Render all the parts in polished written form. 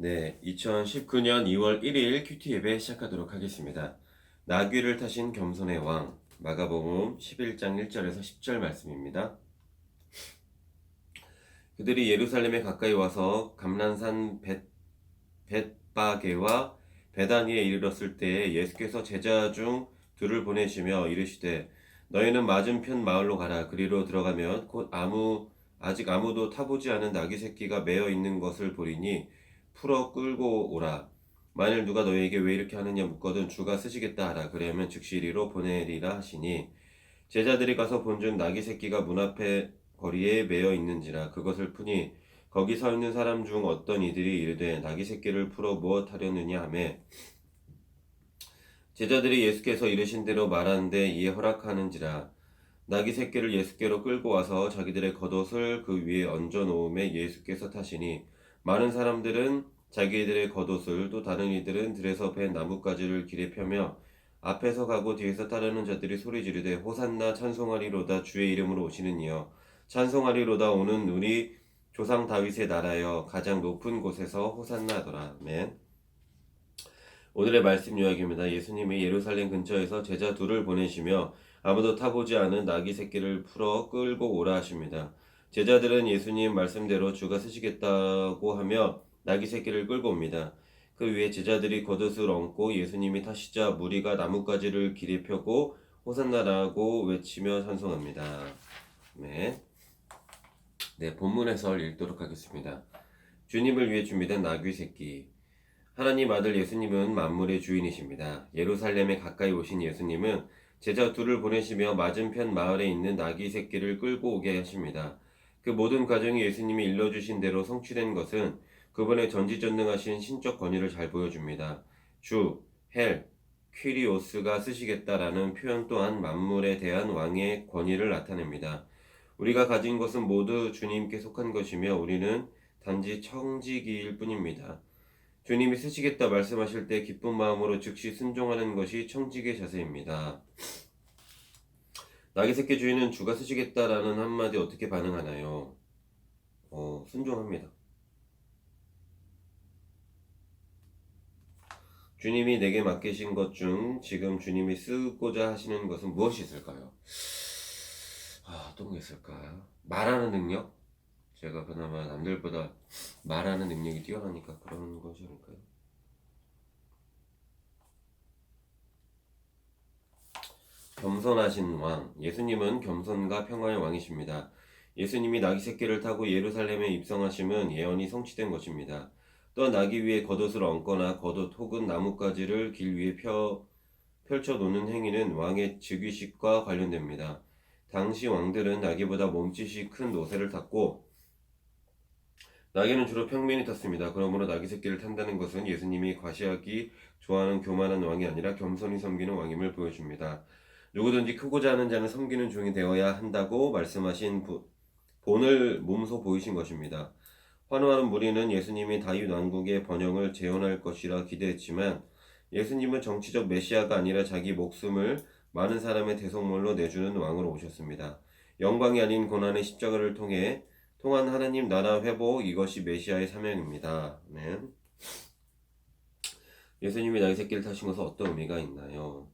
네, 2019년 2월 1일 큐티 예배 시작하도록 하겠습니다. 나귀를 타신 겸손의 왕, 마가복음 11장 1절에서 10절 말씀입니다. 그들이 예루살렘에 가까이 와서 감난산 벳바게와 베다니에 이르렀을 때에 예수께서 제자 중 둘을 보내시며 이르시되 너희는 맞은편 마을로 가라. 그리로 들어가면 곧 아직 아무도 타보지 않은 나귀 새끼가 매어 있는 것을 보리니 풀어 끌고 오라. 만일 누가 너희에게 왜 이렇게 하느냐 묻거든 주가 쓰시겠다 하라. 그리하면 즉시 이리로 보내리라 하시니 제자들이 가서 본즉 나귀 새끼가 문 앞에 거리에 매어 있는지라. 그것을 푸니 거기 서 있는 사람 중 어떤 이들이 이르되 나귀 새끼를 풀어 무엇 하려느냐 하매 제자들이 예수께서 이르신 대로 말하는데 이에 허락하는지라. 나귀 새끼를 예수께로 끌고 와서 자기들의 겉옷을 그 위에 얹어 놓음에 예수께서 타시니 많은 사람들은 자기들의 겉옷을 또 다른 이들은 들에서 벤 나뭇가지를 길에 펴며 앞에서 가고 뒤에서 따르는 자들이 소리 지르되 호산나 찬송하리로다. 주의 이름으로 오시는 이여 찬송하리로다. 오는 우리 조상 다윗의 나라여 가장 높은 곳에서 호산나 하더라. 아멘. 오늘의 말씀 요약입니다. 예수님이 예루살렘 근처에서 제자 둘을 보내시며 아무도 타보지 않은 나귀 새끼를 풀어 끌고 오라 하십니다. 제자들은 예수님 말씀대로 주가 쓰시겠다고 하며 나귀 새끼를 끌고 옵니다. 그 위에 제자들이 겉옷을 얹고 예수님이 타시자 무리가 나뭇가지를 길에 펴고 호산나라고 외치며 찬송합니다. 네, 본문 해설 읽도록 하겠습니다. 주님을 위해 준비된 나귀 새끼. 하나님 아들 예수님은 만물의 주인이십니다. 예루살렘에 가까이 오신 예수님은 제자 둘을 보내시며 맞은편 마을에 있는 나귀 새끼를 끌고 오게 하십니다. 그 모든 과정이 예수님이 일러주신 대로 성취된 것은 그분의 전지전능하신 신적 권위를 잘 보여줍니다. 주, 헬, 퀴리오스가 쓰시겠다라는 표현 또한 만물에 대한 왕의 권위를 나타냅니다. 우리가 가진 것은 모두 주님께 속한 것이며 우리는 단지 청지기일 뿐입니다. 주님이 쓰시겠다 말씀하실 때 기쁜 마음으로 즉시 순종하는 것이 청지기의 자세입니다. 나귀 새끼 주인은 주가 쓰시겠다라는 한마디 어떻게 반응하나요? 순종합니다. 주님이 내게 맡기신 것 중 지금 주님이 쓰고자 하시는 것은 무엇이 있을까요? 어떤 게 있을까? 말하는 능력? 제가 그나마 남들보다 말하는 능력이 뛰어나니까 그런 것이 아닐까요? 겸손하신 왕. 예수님은 겸손과 평화의 왕이십니다. 예수님이 나귀 새끼를 타고 예루살렘에 입성하심은 예언이 성취된 것입니다. 또한 나귀 위에 겉옷을 얹거나 겉옷 혹은 나뭇가지를 길 위에 펼쳐 놓는 행위는 왕의 즉위식과 관련됩니다. 당시 왕들은 나귀보다 몸짓이 큰 노새를 탔고 나귀는 주로 평민이 탔습니다. 그러므로 나귀 새끼를 탄다는 것은 예수님이 과시하기 좋아하는 교만한 왕이 아니라 겸손히 섬기는 왕임을 보여줍니다. 누구든지 크고자 하는 자는 섬기는 종이 되어야 한다고 말씀하신 본을 몸소 보이신 것입니다. 환호하는 무리는 예수님이 다윗 왕국의 번영을 재현할 것이라 기대했지만 예수님은 정치적 메시아가 아니라 자기 목숨을 많은 사람의 대속물로 내주는 왕으로 오셨습니다. 영광이 아닌 고난의 십자가를 통한 하나님 나라 회복, 이것이 메시아의 사명입니다. 네. 예수님이 나귀 새끼를 타신 것은 어떤 의미가 있나요?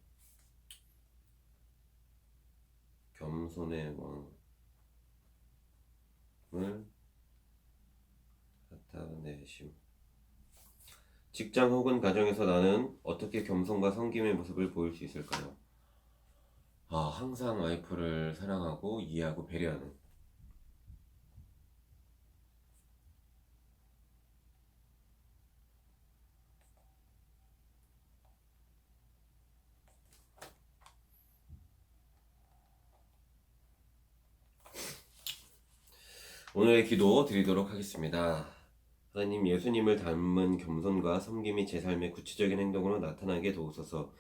겸손의 왕을 나타내심. 직장 혹은 가정에서 나는 어떻게 겸손과 섬김의 모습을 보일 수 있을까요? 항상 와이프를 사랑하고 이해하고 배려하는. 오늘의 기도 드리도록 하겠습니다. 하나님, 예수님을 닮은 겸손과 섬김이 제 삶의 구체적인 행동으로 나타나게 도우소서.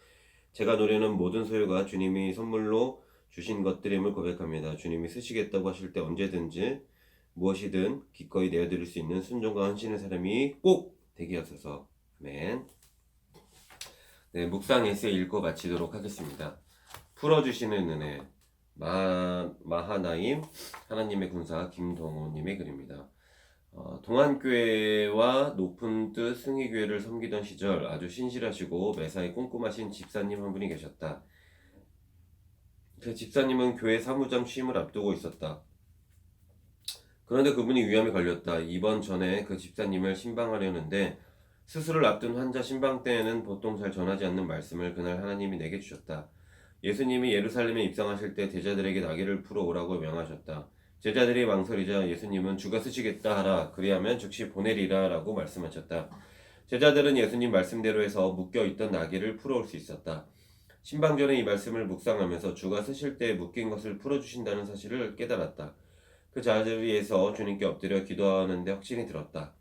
제가 누리는 모든 소유가 주님이 선물로 주신 것들임을 고백합니다. 주님이 쓰시겠다고 하실 때 언제든지 무엇이든 기꺼이 내어드릴 수 있는 순종과 헌신의 사람이 꼭 되게 하소서. 아멘. 네, 묵상 에세이 읽고 마치도록 하겠습니다. 풀어주시는 은혜. 마하나임 하나님의 군사 김동호님의 글입니다. 동안교회와 높은 뜻 승희교회를 섬기던 시절 아주 신실하시고 매사에 꼼꼼하신 집사님 한 분이 계셨다. 그 집사님은 교회 사무장 취임을 앞두고 있었다. 그런데 그분이 위험에 걸렸다. 입원 전에 그 집사님을 신방하려는데 수술을 앞둔 환자 신방 때에는 보통 잘 전하지 않는 말씀을 그날 하나님이 내게 주셨다. 예수님이 예루살렘에 입성하실 때 제자들에게 나귀를 풀어 오라고 명하셨다. 제자들이 망설이자 예수님은 주가 쓰시겠다 하라. 그리하면 즉시 보내리라 라고 말씀하셨다. 제자들은 예수님 말씀대로 해서 묶여있던 나귀를 풀어올 수 있었다. 신방 전에 이 말씀을 묵상하면서 주가 쓰실 때 묶인 것을 풀어주신다는 사실을 깨달았다. 그 자리에서 주님께 엎드려 기도하는데 확신이 들었다.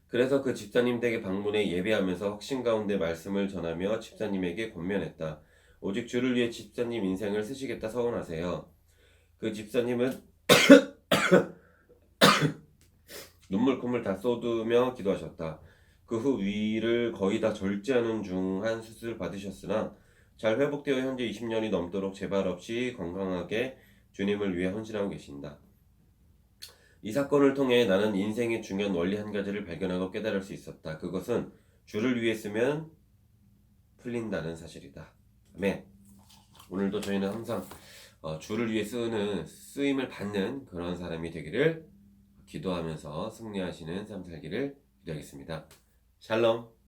그래서 그 집사님 댁에 방문해 예배하면서 확신 가운데 말씀을 전하며 집사님에게 권면했다. 오직 주를 위해 집사님 인생을 쓰시겠다 서원하세요. 그 집사님은 눈물 콧물 다 쏟으며 기도하셨다. 그 후 위를 거의 다 절제하는 중한 수술을 받으셨으나 잘 회복되어 현재 20년이 넘도록 재발 없이 건강하게 주님을 위해 헌신하고 계신다. 이 사건을 통해 나는 인생의 중요한 원리 한 가지를 발견하고 깨달을 수 있었다. 그것은 주를 위해 쓰면 풀린다는 사실이다. 아멘. 오늘도 저희는 항상 주를 위해 쓰임을 받는 그런 사람이 되기를 기도하면서 승리하시는 삶 살기를 기도하겠습니다. 샬롬.